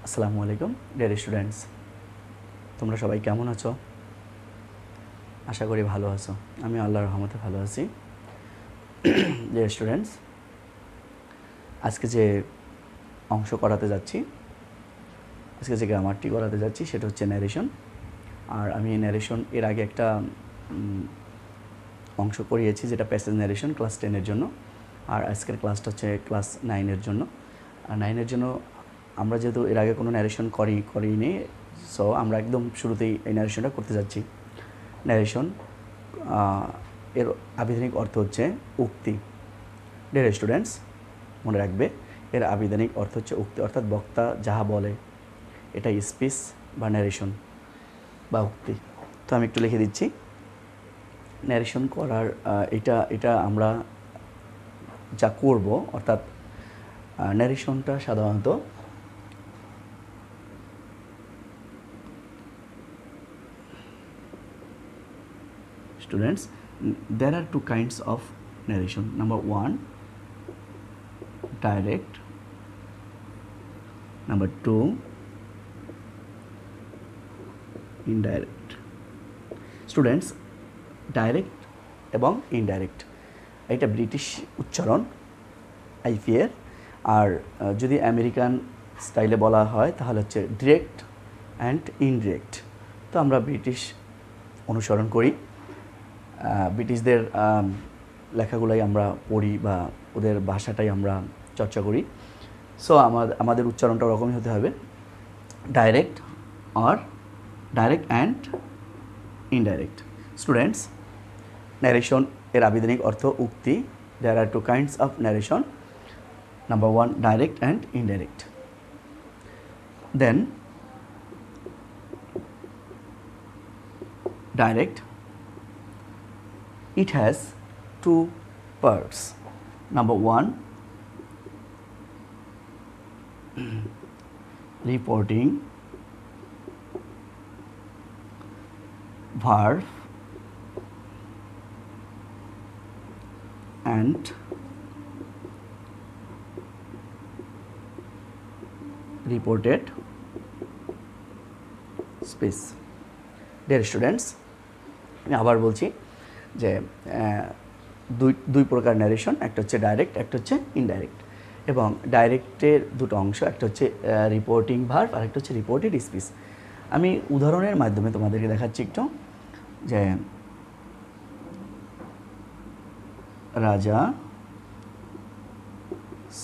আসসালামু আলাইকুম dear students, তোমরা সবাই কেমন আছো? আশা করি ভালো আছো। আমি আল্লাহর রহমতে ভালো আছি। ডিয়ার স্টুডেন্টস, আজকে যে অংশ করাতে যাচ্ছি, আজকে যে গ্রামারটি করাতে যাচ্ছি সেটা হচ্ছে ন্যারেশন। আর আমি ন্যারেশন এর আগে একটা অংশ করিয়েছি যেটা প্যাসেজ ন্যারেশন ক্লাস 10-এর জন্য। আর আজকের ক্লাসটা হচ্ছে ক্লাস 9-এর জন্য। আর 9-এর জন্য আমরা যেহেতু এর আগে কোনো ন্যারেশন করিনি, সো আমরা একদম শুরুতেই এই ন্যারেশনটা করতে যাচ্ছি। ন্যারেশন এর আবিধানিক অর্থ হচ্ছে উক্তি। ডিয়ার স্টুডেন্টস, মনে রাখবে এর আবিধানিক অর্থ হচ্ছে উক্তি, অর্থাৎ বক্তা যাহা বলে এটা স্পিচ বা ন্যারেশন বা উক্তি। তো আমি একটু লিখে দিচ্ছি। ন্যারেশন করার এটা আমরা যা করব, অর্থাৎ ন্যারেশনটা সাধারণত students, there are two kinds of narration. Number one, direct. Number two, indirect. Students, direct এবং ইনডাইরেক্ট এটা ব্রিটিশ উচ্চারণ আইপিএর। আর যদি আমেরিকান স্টাইলে বলা হয় তাহলে হচ্ছে ডিরেক্ট অ্যান্ড ইনডিরেক্ট। তো আমরা ব্রিটিশ অনুসরণ করি, ব্রিটিশদের লেখাগুলোই আমরা পড়ি বা ওদের ভাষাটাই আমরা চর্চা করি। সো আমাদের উচ্চারণটা ওরকমই হতে হবে, direct and indirect. Students, narration এর আবিধানিক অর্থ উক্তি। There are two kinds of narration. Number one, direct and indirect. Then direct, it has two parts. Number one, reporting verb and reported speech. Dear students, আমি আবার বলছি যে দুই প্রকার ন্যারেশন, একটা হচ্ছে ডাইরেক্ট, একটা হচ্ছে ইনডাইরেক্ট। এবং ডাইরেক্টের দুটো অংশ, একটা হচ্ছে রিপোর্টিং ভার্ব আর একটা হচ্ছে রিপোর্টেড স্পিচ। আমি উদাহরণের মাধ্যমে তোমাদেরকে দেখাচ্ছি একটু যে রাজা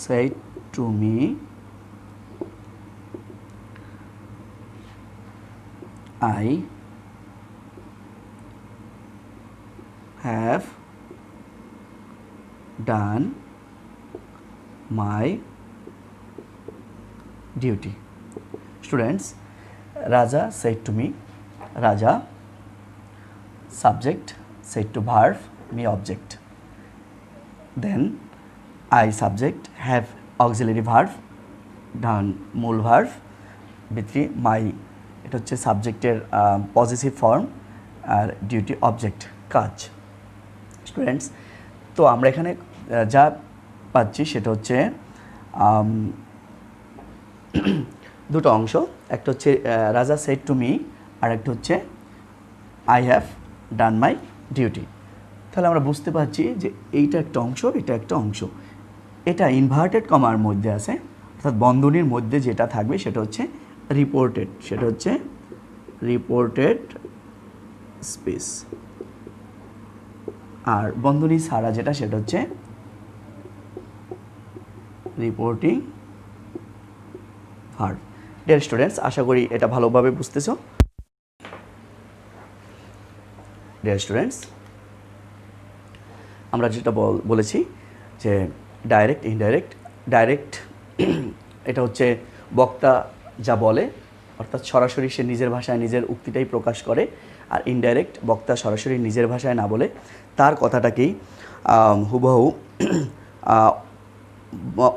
said to me I have done my duty. Students, Raja said to me, Raja subject, said to verb, me object. Then I subject, have auxiliary verb, done মূল verb, ভিত্তি my, এটা হচ্ছে সাবজেক্টের পজিটিভ ফর্ম, আর duty object কাজ। Students, তো আমরা এখানে যা পাচ্ছি সেটা হচ্ছে দুটো অংশ, একটা হচ্ছে রাজা সেড টু মি আর একটা হচ্ছে I have done my duty. তাহলে আমরা বুঝতে পারছি যে এইটা একটা অংশ, এটা একটা অংশ। এটা ইনভার্টেড কমার মধ্যে আছে, অর্থাৎ বন্ধনীর মধ্যে যেটা থাকবে সেটা হচ্ছে রিপোর্টেড, সেটা হচ্ছে রিপোর্টেড স্পিচ। আর বন্ধনী ছাড়া যেটা সেটা হচ্ছে রিপোর্টিং ভার্ব। ডিয়ার স্টুডেন্টস, আশা করি এটা ভালোভাবে বুঝতেছো। ডিয়ার স্টুডেন্টস, আমরা যেটা বলেছি যে ডাইরেক্ট ইনডাইরেক্ট। ডাইরেক্ট এটা হচ্ছে বক্তা যা বলে, অর্থাৎ সরাসরি সে নিজের ভাষায় নিজের উক্তিটাই প্রকাশ করে। আর ইনডাইরেক্ট বক্তা সরাসরি নিজের ভাষায় না বলে তার কথাটাকেই হুবহু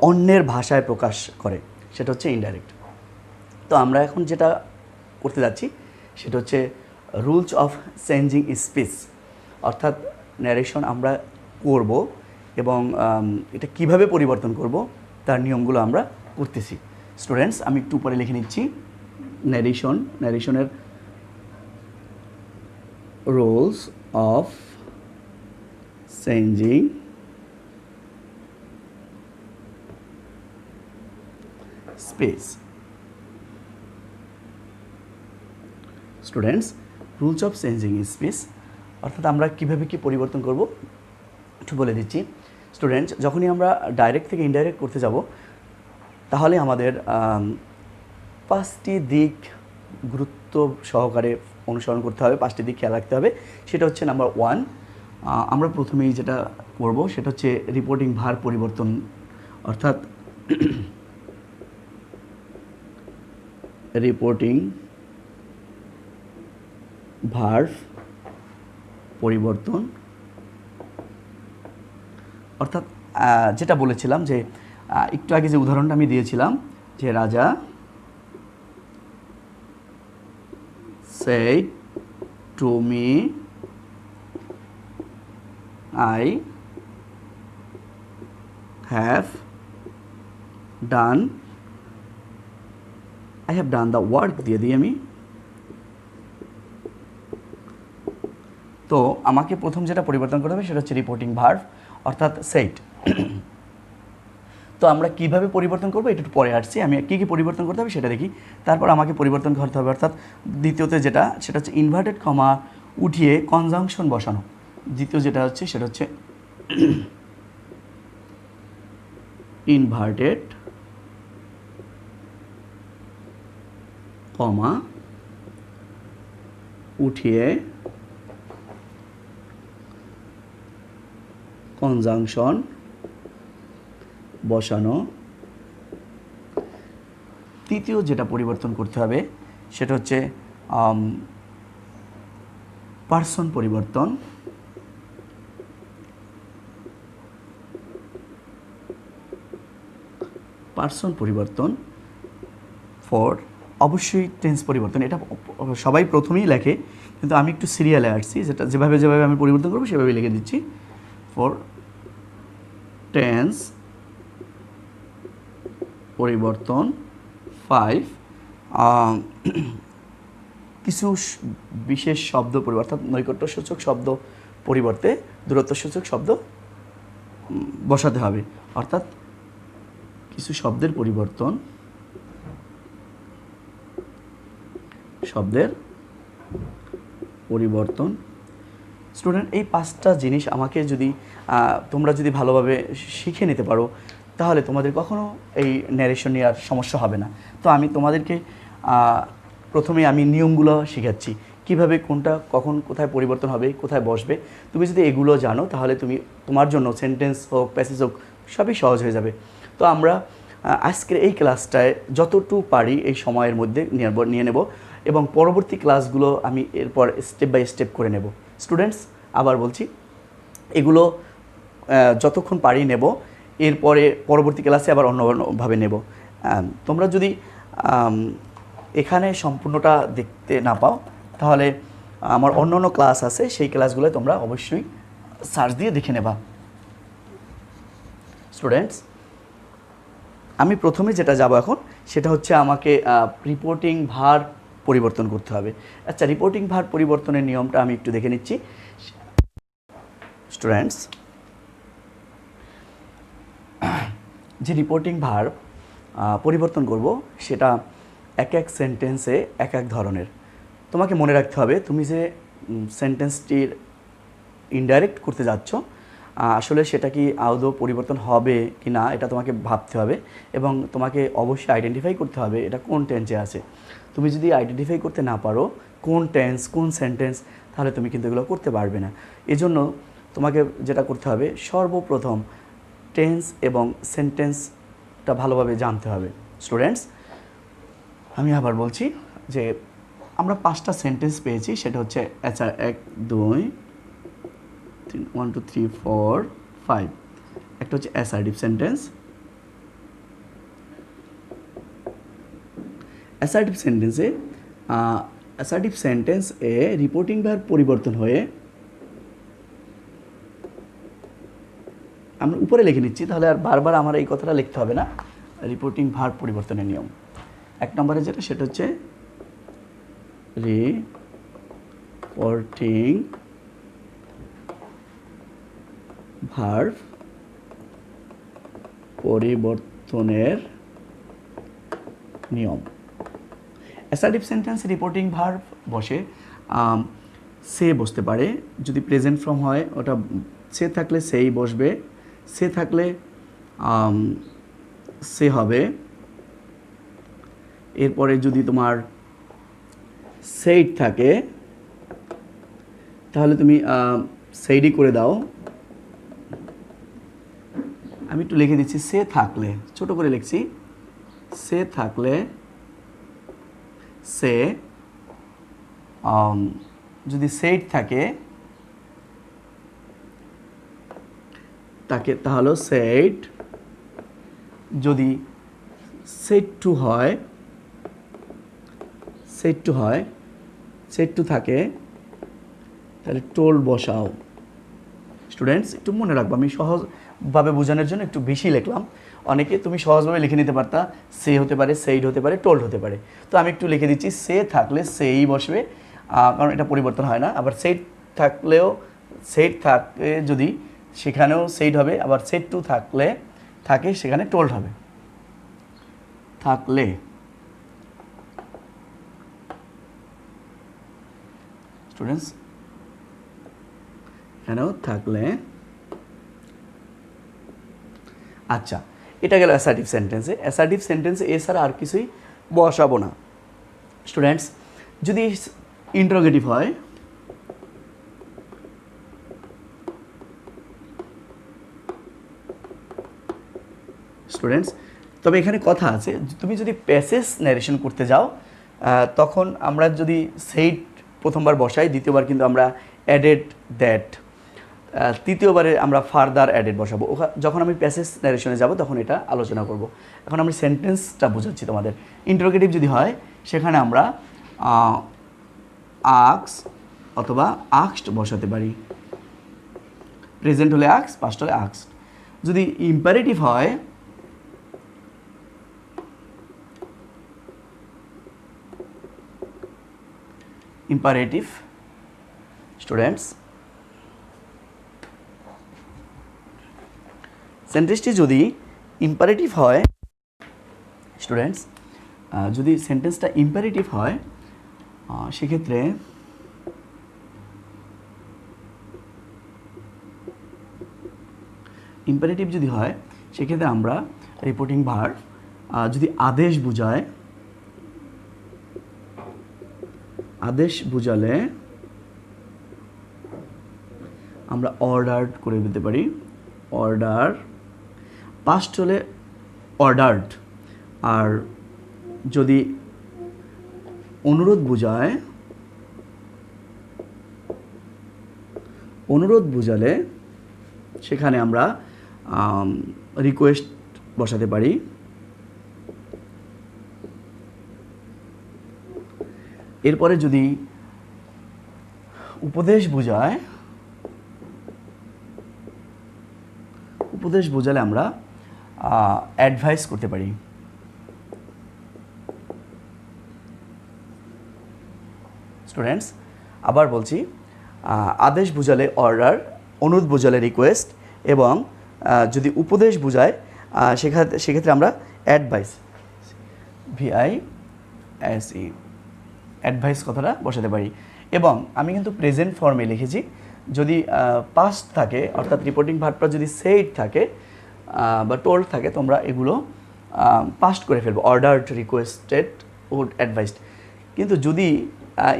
অন্যের ভাষায় প্রকাশ করে, সেটা হচ্ছে ইনডাইরেক্ট। তো আমরা এখন যেটা করতে যাচ্ছি সেটা হচ্ছে রুলস অফ চেঞ্জিং স্পিচ, অর্থাৎ ন্যারেশন আমরা করব এবং এটা কিভাবে পরিবর্তন করব তার নিয়মগুলো আমরা করতেছি। স্টুডেন্টস আমি একটু উপরে লিখে নিচ্ছি ন্যারেশনের rules of changing space. Students rules of changing space অর্থাৎ আমরা কীভাবে কী পরিবর্তন করব একটু বলে দিচ্ছি। স্টুডেন্টস যখনই আমরা ডাইরেক্ট থেকে ইনডাইরেক্ট করতে যাব তাহলে আমাদের 5টি দিক গুরুত্ব সহকারে অনুসরণ করতে হবে, 5টি দিক খেয়াল রাখতে হবে। সেটা হচ্ছে নাম্বার 1, আমরা প্রথমেই যেটা করব সেটা হচ্ছে রিপোর্টিং ভার পরিবর্তন, অর্থাৎ রিপোর্টিং ভার্ব পরিবর্তন, অর্থাৎ যেটা বলেছিলাম যে একটু আগে যে উদাহরণটা আমি দিয়েছিলাম যে রাজা said to me I have done the work দিয়ে দিই আমি। তো আমাকে প্রথম যেটা পরিবর্তন করতে হবে সেটা হচ্ছে রিপোর্টিং ভার্ব অর্থাৎ সেট। তো আমরা কিভাবে পরিবর্তন করবো এটা একটু পরে আসছি, আমি কী কী পরিবর্তন করতে হবে সেটা দেখি। তারপর আমাকে পরিবর্তন করতে হবে অর্থাৎ দ্বিতীয়তে সেটা হচ্ছে ইনভার্টেড কমা উঠিয়ে কনজাংশন বসানো। দ্বিতীয় যেটা হচ্ছে সেটা হচ্ছে ইনভার্টেড কমা উঠিয়ে কনজাংশন বসানো। তৃতীয় যেটা পরিবর্তন করতে হবে সেটা হচ্ছে পার্সন পরিবর্তন। ফর অবশ্যই টেন্স পরিবর্তন, এটা সবাই প্রথমেই লেখে কিন্তু আমি একটু সিরিয়ালে আসছি, যেভাবে আমি পরিবর্তন করবো সেভাবেই লিখে দিচ্ছি। ফর টেন্স পরিবর্তন 5 কিছু বিশেষ শব্দ অর্থাৎ নৈকট্যসূচক শব্দ পরিবর্তে দূরত্বসূচক শব্দ বসাতে হবে, অর্থাৎ কিছু শব্দের পরিবর্তন স্টুডেন্ট এই 5টা জিনিস আমাকে যদি তোমরা যদি ভালোভাবে শিখে নিতে পারো তাহলে তোমাদের কখনো এই ন্যারেশন নেওয়ার সমস্যা হবে না। তো আমি তোমাদেরকে প্রথমে আমি নিয়মগুলো শেখাচ্ছি, কিভাবে কোনটা কখন কোথায় পরিবর্তন হবে, কোথায় বসবে। তুমি যদি এগুলো জানো তাহলে তোমার জন্য সেন্টেন্স হোক প্যাসেজ হোক সবই সহজ হয়ে যাবে। তো আমরা আজকের এই ক্লাসটায় যতটুকু পারি এই সময়ের মধ্যে নিয়ে নেব এবং পরবর্তী ক্লাসগুলো আমি এরপর স্টেপ বাই স্টেপ করে নেব। স্টুডেন্টস আবার বলছি, এগুলো যতক্ষণ পারি নেব, এরপরে পরবর্তী ক্লাসে আবার অন্যভাবে নেব। তোমরা যদি এখানে সম্পূর্ণটা দেখতে না পাও তাহলে আমার অন্য ক্লাস আছে, সেই ক্লাসগুলো তোমরা অবশ্যই সার্চ দিয়ে দেখে নেবা। স্টুডেন্টস আমি প্রথমে যেটা যাব এখন সেটা হচ্ছে আমাকে রিপোর্টিং ভার পরিবর্তন করতে হবে। আচ্ছা, রিপোর্টিং ভার পরিবর্তনের নিয়মটা আমি একটু দেখে নিচ্ছি। স্টুডেন্টস যে রিপোর্টিং ভার পরিবর্তন করব সেটা এক এক সেন্টেন্সে এক এক ধরনের। তোমাকে মনে রাখতে হবে তুমি যে সেন্টেন্সটির ইনডাইরেক্ট করতে যাচ্ছ আসলে সেটা কি আদৌ পরিবর্তন হবে কি না এটা তোমাকে ভাবতে হবে এবং তোমাকে অবশ্যই আইডেন্টিফাই করতে হবে এটা কোন টেন্সে আছে। তুমি যদি আইডেন্টিফাই করতে না পারো কোন টেন্স কোন সেন্টেন্স তাহলে তুমি কিন্তু এগুলো করতে পারবে না। এজন্য তোমাকে যেটা করতে হবে সর্বপ্রথম টেন্স এবং সেন্টেন্সটা ভালোভাবে জানতে হবে। স্টুডেন্টস আমি আবার বলছি যে আমরা 5টা সেন্টেন্স পেয়েছি, সেটা হচ্ছে 1 2 1 2 3 4 5। একটা হচ্ছে অ্যাসার্টিভ সেন্টেন্স। অ্যাসার্টিভ সেন্টেন্সে রিপোর্টিং ভার্ব পরিবর্তন হয়ে আমরা উপরে লিখে নিচ্ছি, তাহলে আর বারবার আমার এই কথাটা লিখতে হবে না। রিপোর্টিং ভার্ব পরিবর্তনের নিয়ম। 1 নম্বরে যেটা সেটা হচ্ছে রিপোর্টিং ভার্ব পরিবর্তনের নিয়ম। অ্যাসার্টিভ সেন্টেন্সে রিপোর্টিং ভার্ব বসে সে বসতে পারে, যদি প্রেজেন্ট ফর্ম হয় ওটা সে থাকলে সেই বসবে, সে থাকলে সে হবে। এরপরে যদি তোমার সেইড থাকে তাহলে তুমি সেইডই করে দাও। আমি একটু লিখে দিচ্ছি, সে থাকলে, ছোট করে লিখছি, সে থাকলে সে, যদি সেইড থাকে তাকে তাহলে সেইড, যদি সেড টু হয়, সেড টু হয়, সেড টু থাকে তাহলে টোল বসাও। স্টুডেন্টস একটু মনে রাখবো, আমি সহজভাবে বোঝানোর জন্য একটু বেশি লিখলাম। অনেকে তুমি সহজভাবে লিখে নিতে পারতা, সে হতে পারে, সেইড হতে পারে, টোল্ড হতে পারে। তো আমি একটু লিখে দিচ্ছি, সে থাকলে সেই বসবে, কারণ এটা পরিবর্তন হয় না। আবার সেইড থাকলেও, সেইড থাকে যদি সেখানেও সেইড হবে, আবার সেড টু থাকলে থাকে সেখানে টোল্ড হবে। থাকলে, স্টুডেন্টস এখানেও থাকলে। আচ্ছা, এটা গেল অ্যাসার্টিভ সেন্টেন্সে। অ্যাসার্টিভ সেন্টেন্সে এছাড়া আর কিছুই বসাবো না। স্টুডেন্টস যদি ইন্টারোগেটিভ হয়, স্টুডেন্টস তবে এখানে কথা আছে, তুমি যদি প্যাসেজ ন্যারেশন করতে যাও তখন আমরা যদি সেইড প্রথমবার বসাই, দ্বিতীয়বার কিন্তু আমরা অ্যাডেড দ্যাট, তৃতীয়বারে আমরা ফার্দার অ্যাডেড বসাবো। যখন আমি প্যাসেজ ন্যারেশনে যাব তখন এটা আলোচনা করব। এখন আমি সেন্টেন্সটা বোঝাচ্ছি তোমাদের। ইন্টারোগেটিভ যদি হয় সেখানে আমরা আক্স অথবা আক্সড বসাতে পারি। প্রেজেন্ট হলে আক্স, পাস্ট হলে আক্সড। যদি ইম্পারেটিভ হয়, ইম্পারেটিভ, স্টুডেন্টস সেন্টেন্সটি যদি ইম্পারেটিভ হয়, স্টুডেন্টস যদি সেন্টেন্সটা ইম্পারেটিভ হয় সেক্ষেত্রে ইম্পারেটিভ যদি হয় সেক্ষেত্রে আমরা রিপোর্টিং ভার্ব যদি আদেশ বোঝায়, আদেশ বোঝালে আমরা অর্ডার্ড করে দিতে পারি। অর্ডার, পাস্ট হলে অর্ডার্ড। আর যদি অনুরোধ বোঝায়, অনুরোধ বোঝালে সেখানে আমরা রিকোয়েস্ট বসাতে পারি। এরপরে যদি উপদেশ বোঝায়, উপদেশ বোঝালে আমরা অ্যাডভাইস করতে পারি। স্টুডেন্টস আবার বলছি, আদেশ বোঝালে অর্ডার, অনুরোধ বোঝালে রিকোয়েস্ট, এবং যদি উপদেশ বোঝায় সেক্ষেত্রে আমরা অ্যাডভাইস, VISE, অ্যাডভাইস কথাটা বসাতে পারি। এবং আমি কিন্তু প্রেজেন্ট ফর্মে লিখেছি। যদি পাস্ট থাকে, অর্থাৎ রিপোর্টিং ভার্বটা যদি সেইড থাকে বা টোল্ড থাকে, তোমরা এগুলো পাস্ট করে ফেলবো, অর্ডার্ড, রিকোয়েস্টেড, ও অ্যাডভাইসড। কিন্তু যদি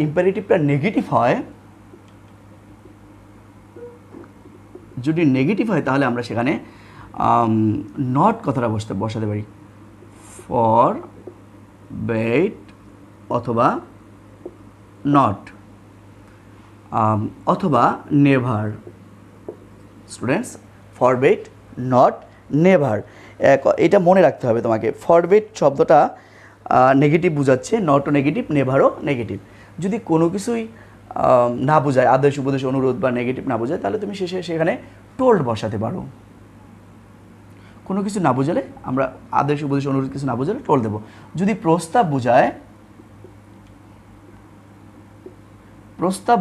ইম্পারেটিভটা নেগেটিভ হয়, যদি নেগেটিভ হয় তাহলে আমরা সেখানে নট কথাটা বসাতে পারি। ফর বেট অথবা নট, অথবা নেভার। স্টুডেন্টস ফরবেট, নট, নেভার, এটা মনে রাখতে হবে তোমাকে। ফরবেট শব্দটা নেগেটিভ বোঝাচ্ছে, নটও নেগেটিভ, নেভারও নেগেটিভ। যদি কোনো কিছুই না বোঝায়, আদেশ, উপদেশ, অনুরোধ বা নেগেটিভ না বোঝায়, তাহলে তুমি সেখানে টোল্ড বসাতে পারো। কোনো কিছু না বোঝালে আমরা আদেশ উপদেশ অনুরোধ কিছু না বোঝালে টোল দেবো। যদি প্রস্তাব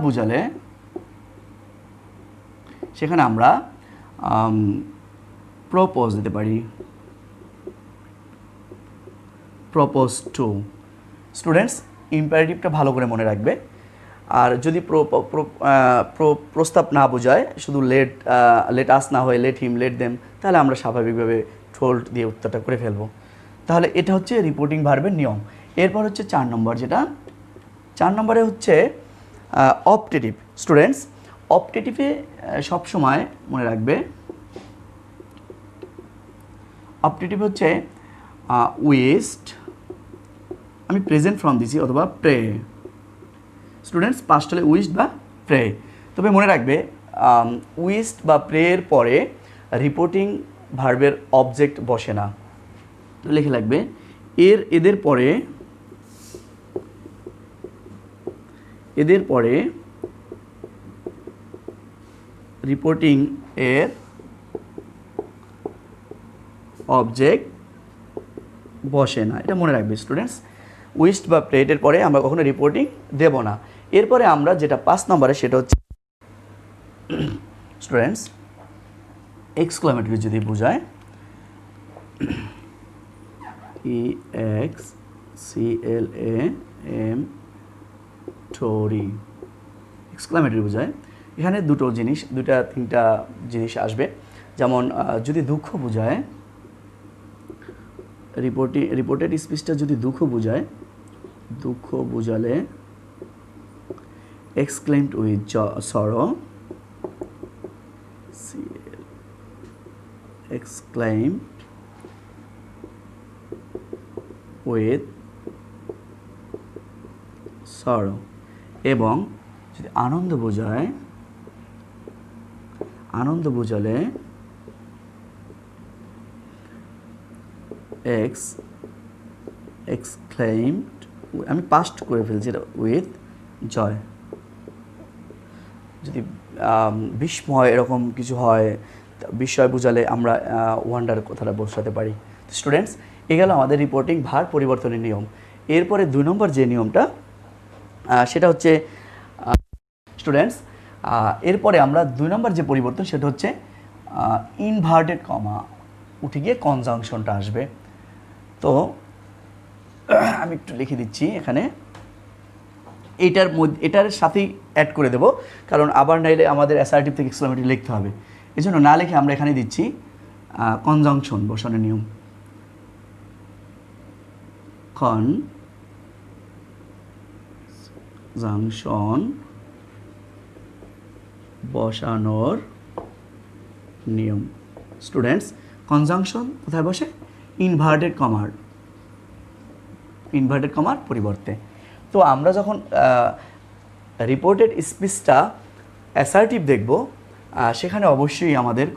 বোঝালে সেখানে আমরা প্রপোজ দিতে পারি, প্রপোজ টু। স্টুডেন্টস ইম্পারেটিভটা ভালো করে মনে রাখবে। আর যদি প্রস্তাব না বোঝায়, শুধু লেট আস না হয়ে লেট হিম, লেট দেম, তাহলে আমরা স্বাভাবিকভাবে টোল্ড দিয়ে উত্তরটা করে ফেলবো। তাহলে এটা হচ্ছে রিপোর্টিং ভার্বের নিয়ম। এরপর হচ্ছে 4 নম্বর, যেটা 4 নম্বরে হচ্ছে অপটেটিভ। স্টুডেন্টস অপটেটিভে সবসময় মনে রাখবে, অপটেটিভ হচ্ছে উইস্ট, আমি প্রেজেন্ট ফর্ম দিছি, অথবা প্রে। স্টুডেন্টস পাস্ট হলে উইস্ট বা প্রে। তবে মনে রাখবে উইস্ট বা প্রের পরে রিপোর্টিং ভার্বের অবজেক্ট বসে না। তো লিখে লাগবে এদের পরে রিপোর্টিং এর অবজেক্ট বসে না, এটা মনে রাখবে স্টুডেন্টস। উইস্ট বা প্রেটের পরে আমরা কখনো রিপোর্টিং দেব না। এরপরে আমরা যেটা 5 নম্বরে, সেটা হচ্ছে স্টুডেন্টস এক্সক্লামেটরি যদি বোঝায়, EXCLAMATORY, এক্সক্লামেটরি বোঝায়। এখানে তিনটা জিনিস আসবে। যেমন যদি দুঃখ বোঝায়, রিপোর্টেড স্পিচটা যদি দুঃখ বোঝালে exclaimed with sorrow, exclaimed with sorrow. এবং যদি আনন্দ বোঝালে এক্সক্লেমড, আমি পাস্ট করে ফেলছি এটা, উইথ জয়। যদি বিস্ময় এরকম কিছু হয়, বিস্ময় বোঝালে আমরা ওয়ান্ডার কথাটা বসাতে পারি। স্টুডেন্টস এ গেল আমাদের রিপোর্টিং ভার পরিবর্তনের নিয়ম। এরপরে 2 নম্বর যে নিয়মটা, সেটা হচ্ছে স্টুডেন্টস এরপরে আমরা 2 নম্বর যে পরিবর্তন, সেটা হচ্ছে ইনভার্টেড কমা উঠে গিয়ে কনজাংশনটা আসবে। তো আমি একটু লিখে দিচ্ছি এখানে, এটার সাথেই অ্যাড করে দেব, কারণ আবার নাইলে আমাদের অ্যাসার্টিভ থেকে এক্সক্লামেটরি লিখতে হবে। এই জন্য না লিখে আমরা এখানে দিচ্ছি কনজাংশন বসানোর নিয়ম। কনজাংশন বসানোর নিয়ম। স্টুডেন্টস কনজাংশন কোথায় বসে? ইনভার্টেড কমার পরিবর্তে। তো আমরা যখন রিপোর্টেড স্পিচটা অ্যাসার্টিভ দেখব, সেখানে অবশ্যই আমাদের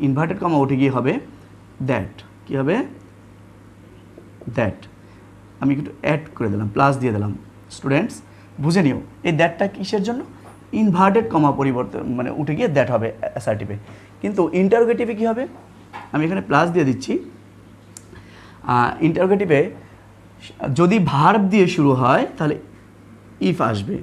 ইনভার্টেড কমা উঠে গিয়ে হবে দ্যাট। কী হবে? দ্যাট। আমি একটু অ্যাড করে দিলাম, প্লাস দিয়ে দিলাম। স্টুডেন্টস বুঝে নিও, এই দ্যাটটা কিসের জন্য? ইনভার্টেড কমা পরিবর্তন, মানে উঠে গিয়ে দ্যাট হবে অ্যাসার্টিভে। কিন্তু ইন্টারোগেটিভে কী হবে? আমি এখানে প্লাস দিয়ে দিচ্ছি। ইন্টারোগেটিভে যদি ভার্ব দিয়ে শুরু হয় তাহলে ইফ আসবে।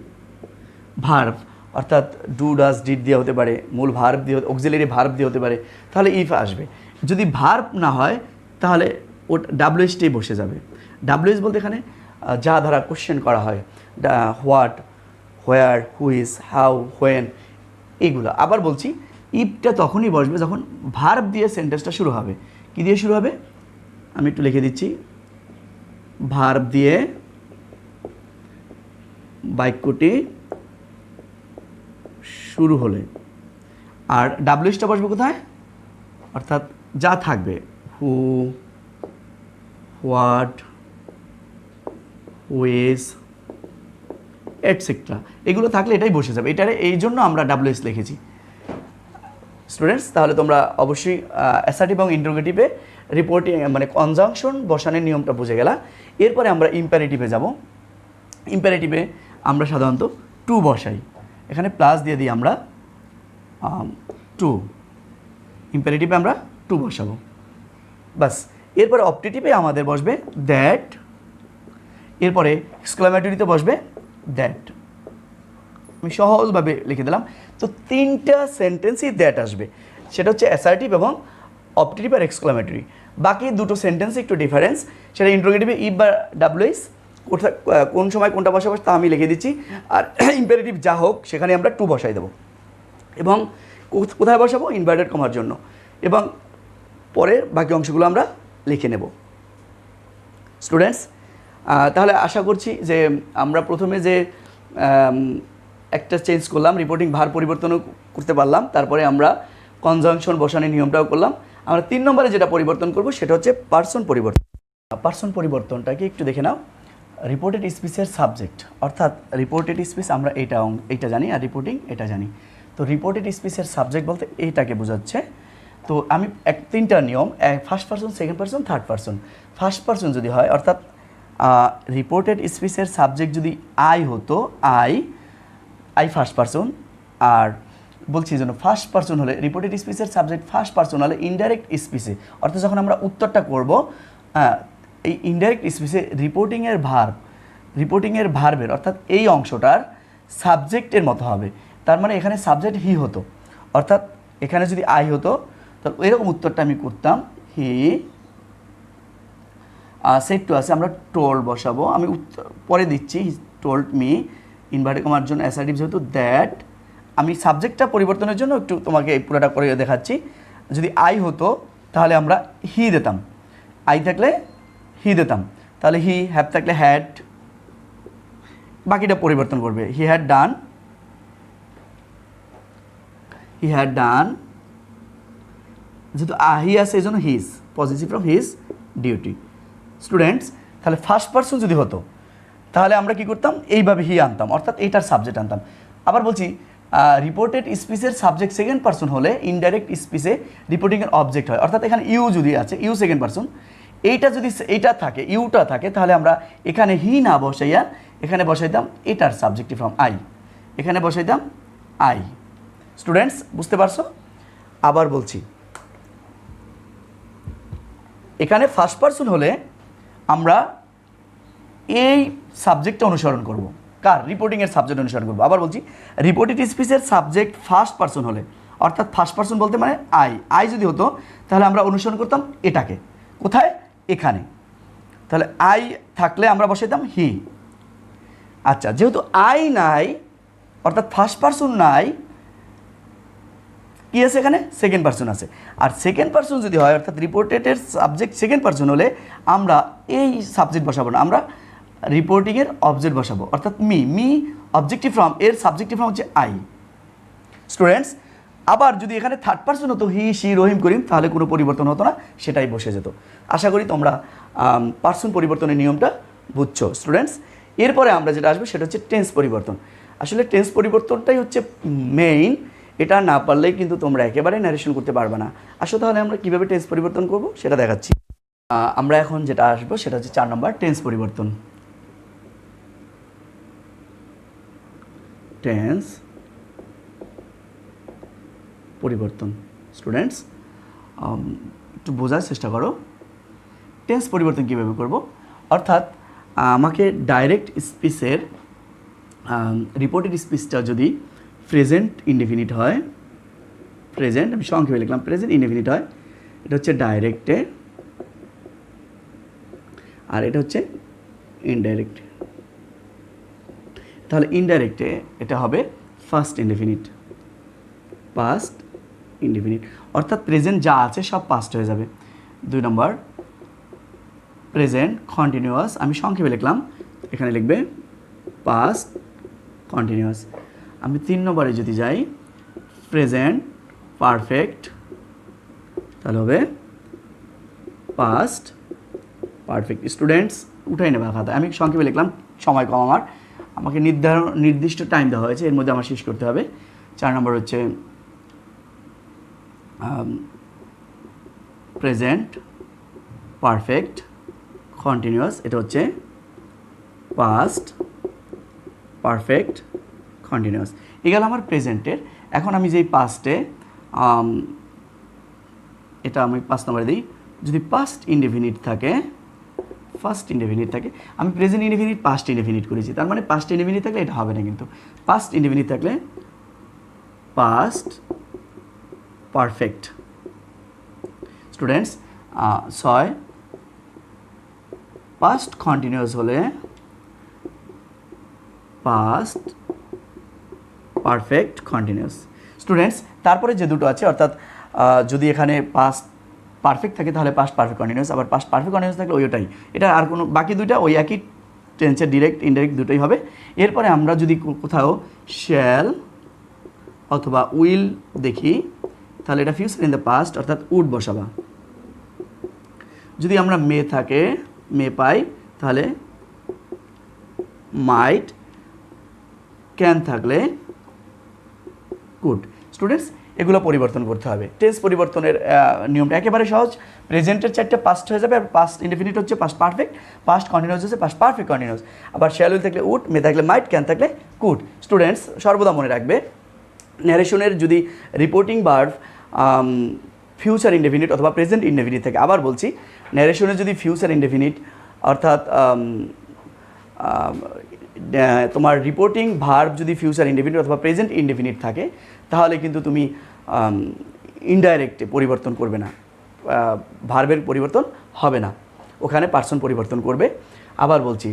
ভার্ব অর্থাৎ ডু, ডাজ, ডিড দিয়ে হতে পারে, মূল ভার্ব দিয়ে, অক্সিলারি ভার্ব দিয়ে হতে পারে, তাহলে ইফ আসবে। যদি ভার্ব না হয় তাহলে ও ডাব্লিউএসটি বসে যাবে। ডাব্লিউএস বলতে এখানে যা দ্বারা কোশ্চেন করা হয়, what, where, whose, how, when, এইগুলো। আবার বলছি, ইফটা তখনই বসবে যখন ভার্ব দিয়ে সেন্টেন্সটা শুরু হবে। কী দিয়ে শুরু হবে? আমি একটু লিখে দিচ্ছি। ভার্ব দিয়ে বাক্যটি শুরু হলে। আর ডাব্লিউএসটা বসবে কোথায়? অর্থাৎ যা থাকবে, হু, হোয়াট, হুইজ, এটসেট্রা, এগুলো থাকলে এটাই বসে যাবে। এটারে এই জন্য আমরা ডাব্লিউএস লিখেছি। স্টুডেন্টস তাহলে তোমরা অবশ্যই অ্যাসার্টিভ এবং ইন্টারোগেটিভে রিপোর্টিং মানে কনজাংশন বসানোর নিয়মটা বুঝে গেলা। এরপরে আমরা ইম্পারেটিভে যাব। ইম্পারেটিভে আমরা সাধারণত টু বসাই, এখানে প্লাস দিয়ে দিই আমরা টু। ইম্পারেটিভে আমরা টু বসাবো। বাস। এরপরে অপটেটিভে আমাদের বসবে দ্যাট, এরপরে এক্সক্লামেটরিতে বসবে দ্যাট। আমি সহজভাবে লিখে দিলাম। তো 3টা সেন্টেন্সই দ্যাট আসবে, সেটা হচ্ছে অ্যাসার্টিভ এবং অপটেটিভ আর এক্সক্লামেটরি। বাকি দুটো সেন্টেন্সে একটু ডিফারেন্স, সেটা ইন্ট্রোগেটিভে ইফ বা ডাব্লিউএস কোথায় কোন সময় কোনটা বসাবো তা আমি লিখে দিচ্ছি, আর ইম্পারেটিভ যা হোক সেখানে আমরা টু বসাই দেবো, এবং কোথায় বসাবো ইনভার্টেড কমার জন্য, এবং পরের বাকি অংশগুলো আমরা লিখে নেব। স্টুডেন্টস, তাহলে আশা করছি যে আমরা প্রথমে যে একটা চেঞ্জ করলাম, রিপোর্টিং ভার পরিবর্তনও করতে পারলাম, তারপরে আমরা কনজাংশন বসানোর নিয়মটাও করলাম। আমরা 3 নম্বরে যেটা পরিবর্তন করব সেটা হচ্ছে পার্সন পরিবর্তন। পার্সন পরিবর্তনটাকে একটু দেখে নাও। রিপোর্টেড স্পিচের সাবজেক্ট, অর্থাৎ রিপোর্টেড স্পিচ আমরা এইটা জানি, আর রিপোর্টিং এটা জানি। তো রিপোর্টেড স্পিচের সাবজেক্ট বলতে এইটাকে বোঝাচ্ছে। তো আমি 3টা নিয়ম, first person, second person, third person. First person যদি হয়, অর্থাৎ রিপোর্টেড স্পিচের সাবজেক্ট যদি আই হতো, আই ফার্স্ট পার্সন, আর বলছি জন্য ফার্স্ট পার্সন হলে রিপোর্টেড স্পিচের সাবজেক্ট ফার্স্ট পার্সন হলে ইনডাইরেক্ট স্পিচে, অর্থাৎ যখন আমরা উত্তরটা করব এই ইনডাইরেক্ট স্পিচে রিপোর্টিংয়ের ভার্বের অর্থাৎ এই অংশটার সাবজেক্টের মতো হবে। তার মানে এখানে সাবজেক্ট হি হতো, অর্থাৎ এখানে যদি আই হতো তাহলে এরকম উত্তরটা আমি করতাম, হি সেট টু আছে, আমরা টোল্ড বসাবো, আমি পরে দিচ্ছি হি টোল্ড মি, ইনভার্টেড কমার জন্য অ্যাসার্টিভ যেহেতু দ্যাট। আমি সাবজেক্টটা পরিবর্তনের জন্য একটু তোমাকে এই পুরোটা করে দেখাচ্ছি। যদি আই হতো তাহলে আমরা হি দিতাম, আই থাকলে হি দিতাম, তাহলে হি, হ্যাভ থাকলে হ্যাড, বাকিটা পরিবর্তন করবে। হি হ্যাড ডান, যেহেতু হি আছে এই জন্য his, positive from his duty. Students, তাহলে ফার্স্ট পার্সন যদি হতো তাহলে আমরা কি করতাম, এইভাবে হি আনতাম, অর্থাৎ এইটার সাবজেক্ট আনতাম। আবার বলছি, রিপোর্টেড স্পিচের সাবজেক্ট সেকেন্ড পার্সন হলে ইনডাইরেক্ট স্পিচে রিপোর্টিংয়ের অবজেক্ট হয়, অর্থাৎ এখানে ইউ যদি আছে, ইউ সেকেন্ড পার্সন, এইটা যদি এইটা থাকে, ইউটা থাকে, তাহলে আমরা এখানে হি না বসাইয়া এখানে বসাইতাম এটার সাবজেক্টিভ ফ্রম আই, এখানে বসাইতাম আই। স্টুডেন্টস, বুঝতে পারছো? আবার বলছি, এখানে ফার্স্ট পার্সন হলে আমরা এই সাবজেক্টটা অনুসরণ করব, কার? রিপোর্টিংয়ের সাবজেক্ট অনুসরণ করবো। আবার বলছি, রিপোর্টেড স্পিচের সাবজেক্ট ফার্স্ট পার্সন হলে, অর্থাৎ ফার্স্ট পার্সন বলতে মানে আই যদি হতো তাহলে আমরা অনুসরণ করতাম এটাকে, কোথায়? এখানে। তাহলে আই থাকলে আমরা বসাইতাম হি। আচ্ছা, যেহেতু আই নাই, অর্থাৎ ফার্স্ট পার্সন নাই, কি আছে এখানে? সেকেন্ড পার্সন আছে। আর সেকেন্ড পার্সন যদি হয়, অর্থাৎ রিপোর্টেডের সাবজেক্ট সেকেন্ড পার্সন হলে আমরা এই সাবজেক্ট বসাবো না, আমরা রিপোর্টিংয়ের অবজেক্ট বসাবো, অর্থাৎ মি অবজেক্টিভ ফ্রম, এর সাবজেক্টিভ ফ্রম হচ্ছে আই। স্টুডেন্টস, আবার যদি এখানে থার্ড পার্সন হতো, হি, শি, রহিম, করিম, তাহলে কোনো পরিবর্তন হতো না, সেটাই বসে যেত। আশা করি তোমরা পার্সন পরিবর্তনের নিয়মটা বুঝছো। স্টুডেন্টস, এরপরে আমরা যেটা আসবে সেটা হচ্ছে টেন্স পরিবর্তন। আসলে টেন্স পরিবর্তনটাই হচ্ছে মেইন, এটা না পারলেই কিন্তু তোমরা একেবারে ন্যারেশন করতে পারবে না। আসো তাহলে আমরা কীভাবে টেন্স পরিবর্তন করব সেটা দেখাচ্ছি। আমরা এখন যেটা আসবো সেটা হচ্ছে 4 নম্বর, টেন্স পরিবর্তন। টেন্স পরিবর্তন। স্টুডেন্টস, একটু বোঝার চেষ্টা করো, টেন্স পরিবর্তন কীভাবে করব। অর্থাৎ আমাকে ডাইরেক্ট স্পিচের রিপোর্টেড স্পিচটা যদি প্রেজেন্ট ইনডেফিনিট হয়, প্রেজেন্ট, আমি সংক্ষেপে লিখলাম, প্রেজেন্ট ইনডেফিনিট হয়, এটা হচ্ছে ডাইরেক্টে, আর এটা হচ্ছে ইনডাইরেক্ট। তাহলে ইনডাইরেক্টে এটা হবে ফার্স্ট ইনডেফিনিট, পাস্ট ইনডেফিনিট, অর্থাৎ প্রেজেন্ট যা আছে সব পাস্ট হয়ে যাবে। 2 নম্বর, প্রেজেন্ট কন্টিনিউয়াস, আমি সংক্ষেপে লিখলাম, এখানে লিখবে পাস্ট কন্টিনিউয়াস। আমি 3 নম্বরে যদি যাই, প্রেজেন্ট পারফেক্ট, তাহলে হবে পাস্ট পারফেক্ট। স্টুডেন্টস, উঠাই নেবা খাতা, আমি সংক্ষেপে লিখলাম, সময় কম আমার, আমাকে নির্দিষ্ট টাইম দেওয়া হয়েছে, এর মধ্যে আমার শেষ করতে হবে। 4 নম্বর হচ্ছে প্রেজেন্ট পারফেক্ট কন্টিনিউয়াস, এটা হচ্ছে পাস্ট পারফেক্ট কন্টিনিউয়াস। এগুলো আমার প্রেজেন্টের। এখন আমি যেই পাস্টে, এটা আমি 5 নম্বরে দিই, যদি পাস্ট ইনডেফিনিট থাকে, ফার্স্ট ইনডেফিনিট থাকে, আমি প্রেজেন্ট ইনডেফিনিট পাস্ট ইনডেফিনিট করেছি, তার মানে পাস্ট ইনডেফিনিট থাকলে এটা হবে না, কিন্তু পাস্ট ইনডেফিনিট থাকলে past perfect. Students 6 past continuous হলে পাস্ট পারফেক্ট কন্টিনিউয়াস। স্টুডেন্টস তারপরে যে দুটো আছে, অর্থাৎ যদি এখানে পাস্ট পারফেক্ট থাকে তাহলে পাস্ট পারফেক্ট কন্টিনিউয়াস, আবার পাস্ট পারফেক্ট কন্টিনিউয়াস থাকলে ওইটাই, এটা আর কোনো বাকি দুইটা ওই একই টেন্সের ডিরেক্ট ইনডাইরেক্ট দুটোই হবে। এরপরে আমরা যদি কোথাও শ্যাল অথবা উইল দেখি তাহলে এটা ফিউচার ইন দ্য পাস্ট, অর্থাৎ উড বসাবা। যদি আমরা মে থাকে, মে পাই, তাহলে মাইট, ক্যান থাকলে কুড। স্টুডেন্টস এগুলো পরিবর্তন করতে হবে। টেন্স পরিবর্তনের নিয়মটা একেবারে সহজ। প্রেজেন্টের 4টা পাস্ট হয়ে যাবে, আর পাস্ট ইনডেফিনিট হচ্ছে পাস্ট পারফেক্ট, পাস্ট কন্টিনিউয়াস হচ্ছে পাস্ট পারফেক্ট কন্টিনিউয়াস, আবার শ্যাল উইল থাকলে উড, মে থাকলে মাইট, ক্যান থাকলে কুড। স্টুডেন্টস সর্বদা মনে রাখবে, ন্যারেশনের যদি রিপোর্টিং ভার্ব ফিউচার ইনডেফিনিট অথবা প্রেজেন্ট ইনডেফিনিট থাকে, আবার বলছি, ন্যারেশনের যদি ফিউচার ইনডেফিনিট অর্থাৎ তোমার রিপোর্টিং ভার্ব যদি ফিউচার ইনডেফিনিট অথবা প্রেজেন্ট ইনডেফিনিট থাকে, তাহলে কিন্তু তুমি ইনডাইরেক্টে পরিবর্তন করবে না, ভার্বের পরিবর্তন হবে না, ওখানে পার্সন পরিবর্তন করবে। আবার বলছি,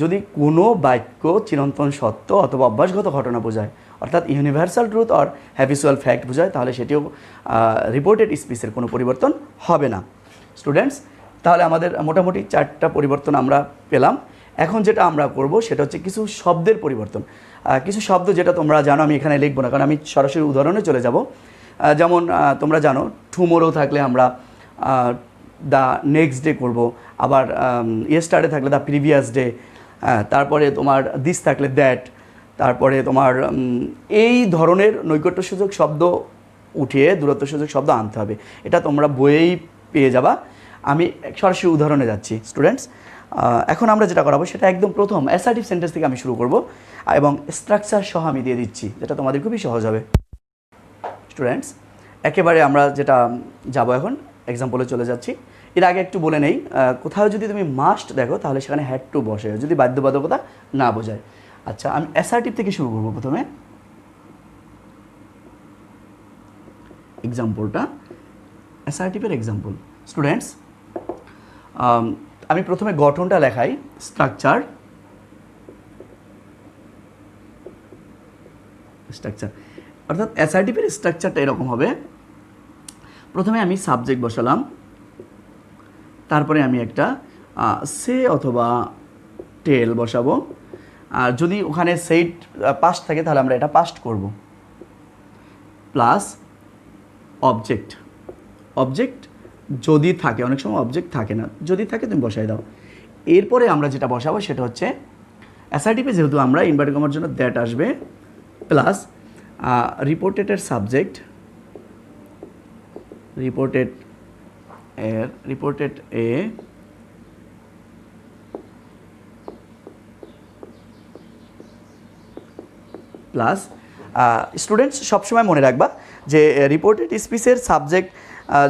যদি কোনো বাক্য চিরন্তন সত্য অথবা অভ্যাসগত ঘটনা বোঝায়, অর্থাৎ universal truth or habitual fact বোঝায়, তাহলে সেটিও রিপোর্টেড স্পিচের কোনো পরিবর্তন হবে না। স্টুডেন্টস তাহলে আমাদের মোটামুটি 4টা পরিবর্তন আমরা পেলাম। এখন যেটা আমরা করব সেটা হচ্ছে কিছু শব্দের পরিবর্তন। কিছু শব্দ যেটা তোমরা জানো, আমি এখানে লিখবো না, কারণ আমি সরাসরি উদাহরণে চলে যাব। যেমন তোমরা জানো টুমোরো থাকলে আমরা দ্য নেক্সট ডে করব, আবার ইয়েস্টারডে থাকলে দ্য প্রিভিয়াস ডে, তারপরে তোমার দিস থাকলে দ্যাট, তারপরে তোমার এই ধরনের নৈকট্যসূচক শব্দ উঠিয়ে দূরত্বসূচক শব্দ আনতে হবে। এটা তোমরা বইয়েই পেয়ে যাবা। আমি সরাসরি উদাহরণে যাচ্ছি। স্টুডেন্টস এখন আমরা যেটা করাবো সেটা একদম প্রথম অ্যাসার্টিভ সেন্টেন্স থেকে আমি শুরু করব, এবং স্ট্রাকচার সহ আমি দিয়ে দিচ্ছি, যেটা তোমাদের খুবই সহজ হবে। স্টুডেন্টস একেবারে আমরা যেটা যাব, এখন এক্সাম্পলে চলে যাচ্ছি। এর আগে একটু বলে নেই, কোথাও যদি তুমি মাস্ট দেখো তাহলে সেখানে হ্যাড টু বসে, যদি বাধ্যবাধকতা না বোঝায়। আচ্ছা, আমি অ্যাসার্টিভ থেকে শুরু করবো প্রথমে। এক্সাম্পলটা অ্যাসার্টিভের এক্সাম্পল। স্টুডেন্টস আমি প্রথমে গঠনটা লেখাই, স্ট্রাকচার। অর্থাৎ অ্যাসার্টিভের স্ট্রাকচারটা এরকম হবে, প্রথমে আমি সাবজেক্ট বসালাম, তারপরে আমি একটা সে অথবা টেল বসাবো, আর যদি ওখানে সেইট পাস্ট থাকে তাহলে আমরা এটা পাস্ট করব, প্লাস অবজেক্ট। অবজেক্ট যদি থাকে, অনেক সময় অবজেক্ট থাকে না, যদি থাকে তুমি বসাই দাও। এরপরে আমরা যেটা বসাবো সেটা হচ্ছে অ্যাসার্টিভে যেহেতু আমরা ইনভার্টেড কমার জন্য দ্যাট আসবে, প্লাস রিপোর্টেডের সাবজেক্ট, রিপোর্টেড এ প্লাস স্টুডেন্টস সবসময় মনে রাখবা যে রিপোর্টেড স্পিচের সাবজেক্ট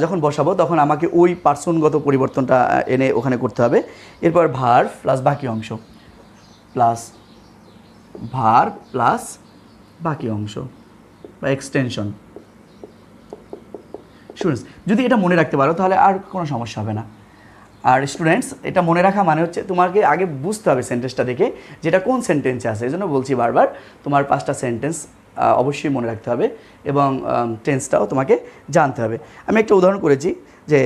যখন বসাবো তখন আমাকে ওই পার্সনগত পরিবর্তনটা এনে ওখানে করতে হবে। এরপর ভার্ব প্লাস বাকি অংশ, প্লাস ভার্ব প্লাস বাকি অংশ বা এক্সটেনশন। স্টুডেন্টস যদি এটা মনে রাখতে পারো তাহলে আর কোনো সমস্যা হবে না। আর স্টুডেন্টস এটা মনে রাখা মানে হচ্ছে তোমাকে আগে বুঝতে হবে সেন্টেন্সটা দেখে যেটা কোন সেন্টেন্সে আছে। এই জন্য বলছি বারবার, তোমার 5টা সেন্টেন্স অবশ্যই মনে রাখতে হবে এবং টেন্সটাও তোমাকে জানতে হবে। আমি একটা উদাহরণ করেছি যে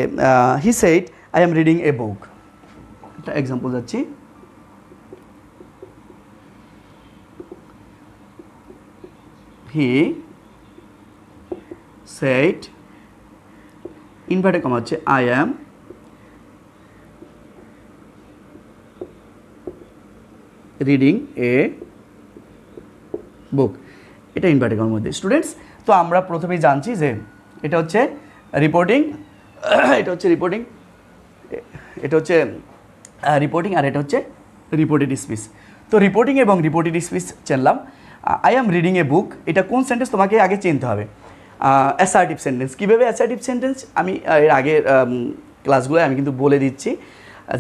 he said I am reading a book, একটা এক্সাম্পল যাচ্ছি। হি সেইড, ইনভার্টেড কমা হচ্ছে আই অ্যাম রিডিং এ বুক, এটা ইনভার্টেড কমার মধ্যে। স্টুডেন্টস তো আমরা প্রথমেই জানছি যে এটা হচ্ছে রিপোর্টিং, এটা হচ্ছে রিপোর্টিং, এটা হচ্ছে রিপোর্টিং, আর এটা হচ্ছে রিপোর্টেড স্পিচ। তো রিপোর্টিং এবং রিপোর্টেড স্পিচ চিনলাম। আই অ্যাম রিডিং এ বুক, এটা কোন সেন্টেন্স তোমাকে আগে চিনতে হবে। Assertive sentence. কীভাবে অ্যাসার্টিভ সেন্টেন্স আমি এর আগে ক্লাসগুলো আমি কিন্তু বলে দিচ্ছি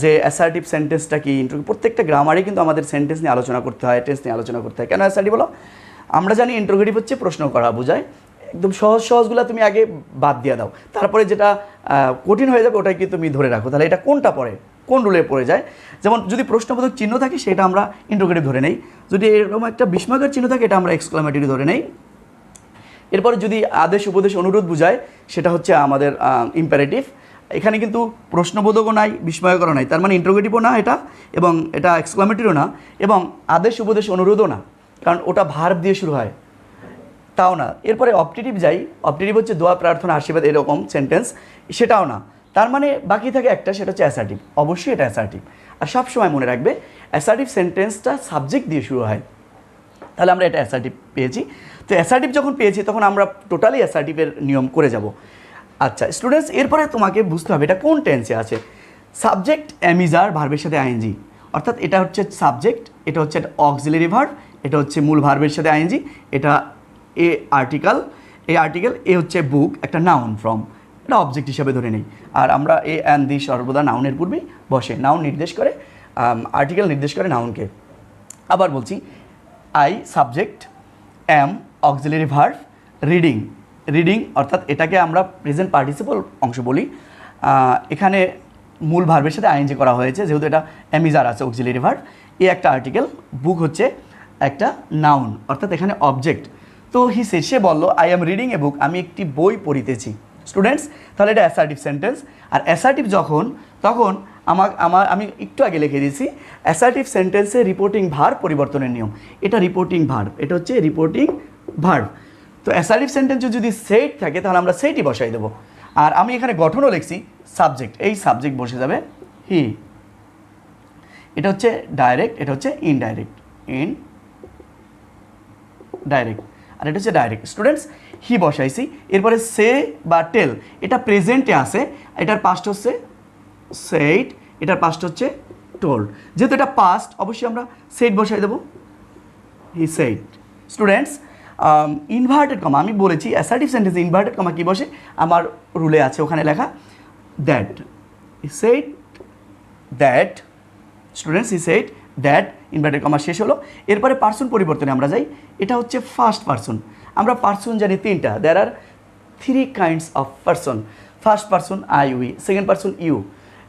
যে অ্যাসার্টিভ সেন্টেন্সটা কি, প্রত্যেকটা গ্রামারে কিন্তু আমাদের সেন্টেন্স নিয়ে আলোচনা করতে হয়, টেন্স নিয়ে আলোচনা করতে হয়। কেন অ্যাসার্টিভ বলো? আমরা জানি ইন্টারোগেটিভ হচ্ছে প্রশ্ন করা বোঝায়, একদম সহজগুলো তুমি আগে বাদ দিয়ে দাও, তারপরে যেটা কঠিন হয়ে যাবে ওটাই কি তুমি ধরে রাখো। তাহলে এটা কোনটা পড়ে, কোন রুলে পড়ে যায়? যেমন যদি প্রশ্নবোধক চিহ্ন থাকে সেটা আমরা ইন্টারোগেটিভ ধরে নেই, যদি এরকম একটা বিস্ময়কর চিহ্ন থাকে এটা আমরা এক্সক্লামেটরি ধরে নেই। এরপরে যদি আদেশ উপদেশ অনুরোধ বোঝায় সেটা হচ্ছে আমাদের ইম্পারেটিভ। এখানে কিন্তু প্রশ্নবোধকও নাই, বিস্ময়করও নাই, তার মানে ইন্টারোগেটিভও না এটা, এবং এটা এক্সক্লামেটরিও না, এবং আদেশ উপদেশ অনুরোধও না, কারণ ওটা ভার্ব দিয়ে শুরু হয়, তাও না। এরপরে অপটেটিভ যাই, অপটেটিভ হচ্ছে দোয়া প্রার্থনা আশীর্বাদ এরকম সেন্টেন্স, সেটাও না। তার মানে বাকি থাকে একটা, সেটা হচ্ছে অ্যাসার্টিভ। অবশ্যই এটা অ্যাসার্টিভ। আর সবসময় মনে রাখবে অ্যাসার্টিভ সেন্টেন্সটা সাবজেক্ট দিয়ে শুরু হয়, তাহলে আমরা এটা অ্যাসার্টিভ পেয়েছি। তো অ্যাসার্টিভ যখন পেয়েছি তখন আমরা টোটালি অ্যাসার্টিভের নিয়ম করে যাব। আচ্ছা স্টুডেন্টস, এরপরে তোমাকে বুঝতে হবে এটা কোন টেন্সে আছে। সাবজেক্ট অ্যামিজার ভার্বের সাথে আইএনজি, অর্থাৎ এটা হচ্ছে সাবজেক্ট, এটা হচ্ছে অক্সিলারি ভার্ব, এটা হচ্ছে মূল ভার্বের সাথে আইএনজি, এটা এ আর্টিকেল, এ হচ্ছে বুক, একটা নাউন ফ্রম, এটা অবজেক্ট হিসাবে ধরে নেই। আর আমরা এ অ্যান্ড দি সর্বদা নাউনের পূর্বেই বসে, নাউন নির্দেশ করে, আর্টিকেল নির্দেশ করে নাউনকে। আবার বলছি, I subject, am auxiliary verb, reading অর্থাৎ এটাকে আমরা প্রেজেন্ট পার্টিসিপল অংশ বলি। এখানে মূল ভার্বের সাথে আইএনজি করা হয়েছে যেহেতু এটা অ্যামিজার আছে অক্সিলারি ভার্ব, এ একটা আর্টিকেল, বুক হচ্ছে একটা নাউন অর্থাৎ এখানে অবজেক্ট। তো সে বলল আই অ্যাম রিডিং এ বুক, আমি একটি বই পড়িতেছি। স্টুডেন্টস, তাহলে এটা অ্যাসার্টিভ সেন্টেন্স। আর অ্যাসার্টিভ যখন, তখন আমি একটু আগে লিখে দিয়েছি অ্যাসার্টিভ সেন্টেন্সে রিপোর্টিং ভার্ব পরিবর্তনের নিয়ম। এটা রিপোর্টিং ভার্ব, এটা হচ্ছে রিপোর্টিং ভার্ব। তো অ্যাসার্টিভ সেন্টেন্সে যদি সেইট থাকে তাহলে আমরা সেইটই বসাই দেবো। আর আমি এখানে গঠনও লিখছি সাবজেক্ট, এই সাবজেক্ট বসে যাবে হি। এটা হচ্ছে ডাইরেক্ট, এটা হচ্ছে ইনডাইরেক্ট, আর এটা হচ্ছে ডাইরেক্ট। স্টুডেন্টস, হি বসাইছি, এরপরে সে বা টেল, এটা প্রেজেন্টে আছে, এটার পাস্ট হচ্ছে সেইড, এটার পাস্ট হচ্ছে টোল্ড। যেহেতু এটা পাস্ট অবশ্যই আমরা সেইড বসাই দেবো, he said. Students, inverted comma, আমি বলেছি অ্যাসার্টিভ সেন্টেন্সে ইনভার্টেড কমা কী বসে, আমার রুলে আছে ওখানে লেখা that, he said that. Students, he said that, inverted comma শেষ হলো। এরপরে পার্সন পরিবর্তনে আমরা যাই, এটা হচ্ছে ফার্স্ট পার্সন। আমরা পার্সন জানি তিনটা, there are 3 kinds of person. First person I we, second person you,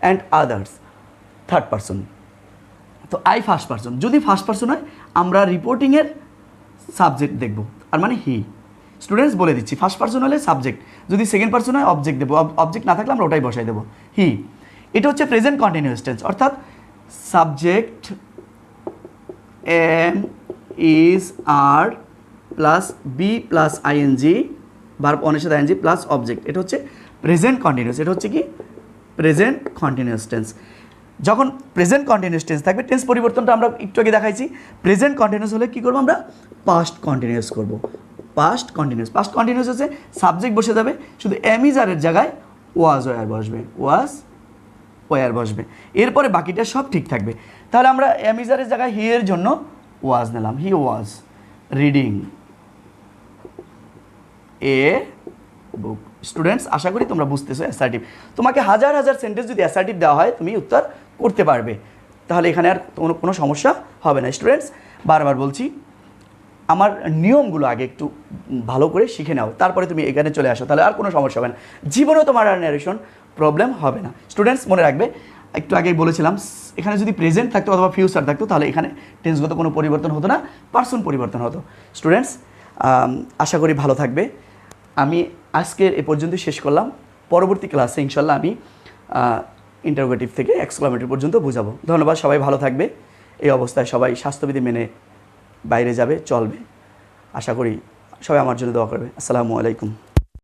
and others third person. তো আই ফার্স্ট পার্সন, যদি ফার্স্ট পার্সন হয় আমরা রিপোর্টিংয়ের সাবজেক্ট দেখব, আর মানে হি। স্টুডেন্টস বলে দিচ্ছি, ফার্স্ট পার্সন হলে সাবজেক্ট, যদি সেকেন্ড পার্সন হয় অবজেক্ট দেবো, অবজেক্ট না থাকলে আমরা ওটাই বসাই দেবো হি। এটা হচ্ছে প্রেজেন্ট কন্টিনিউয়াস টেন্স, অর্থাৎ subject am is are plus V plus ING, verb অনের সাথে আইএনজি প্লাস অবজেক্ট, এটা হচ্ছে প্রেজেন্ট কন্টিনিউয়াস। এটা হচ্ছে কি প্রেজেন্ট কন্টিনিউয়াস টেন্স। যখন প্রেজেন্ট কন্টিনিউয়াস টেন্স থাকবে, টেন্স পরিবর্তনটা আমরা একটু আগে দেখাইছি, প্রেজেন্ট কন্টিনিউয়াস হলে কী করবো আমরা, পাস্ট কন্টিনিউয়াস করব। পাস্ট কন্টিনিউয়াস হচ্ছে সাবজেক্ট বসে যাবে, শুধু এমিজারের জায়গায় ওয়াজ ওয়ার বসবে, এরপরে বাকিটা সব ঠিক থাকবে। তাহলে আমরা এমিজারের জায়গায় হি এর জন্য ওয়াজ নিলাম, হি was reading a book. Students, আশা করি তোমরা বুঝতেছো অ্যাসার্টিভ। তোমাকে হাজার সেন্টেন্স যদি অ্যাসার্টিভ দেওয়া হয় তুমি উত্তর করতে পারবে, তাহলে এখানে আর কোনো সমস্যা হবে না। স্টুডেন্টস, বারবার বলছি আমার নিয়মগুলো আগে একটু ভালো করে শিখে নাও, তারপরে তুমি এখানে চলে আসো, তাহলে আর কোনো সমস্যা হবে না, জীবনেও তোমার আর ন্যারেশন প্রবলেম হবে না। স্টুডেন্টস, মনে রাখবে একটু আগেই বলেছিলাম এখানে যদি প্রেজেন্ট থাকতো অথবা ফিউচার থাকতো তাহলে এখানে টেন্সগত কোনো পরিবর্তন হতো না, পার্সন পরিবর্তন হতো। স্টুডেন্টস, আশা করি ভালো থাকবে। আমি আজকের এ পর্যন্ত শেষ করলাম, পরবর্তী ক্লাসে ইনশাল্লাহ আমি ইন্টারোগেটিভ থেকে এক্সক্লামেটরি পর্যন্ত বোঝাবো। ধন্যবাদ, সবাই ভালো থাকবে। এই অবস্থায় সবাই স্বাস্থ্যবিধি মেনে বাইরে যাবে, চলবে। আশা করি সবাই আমার জন্য দোয়া করবে। আসসালামু আলাইকুম।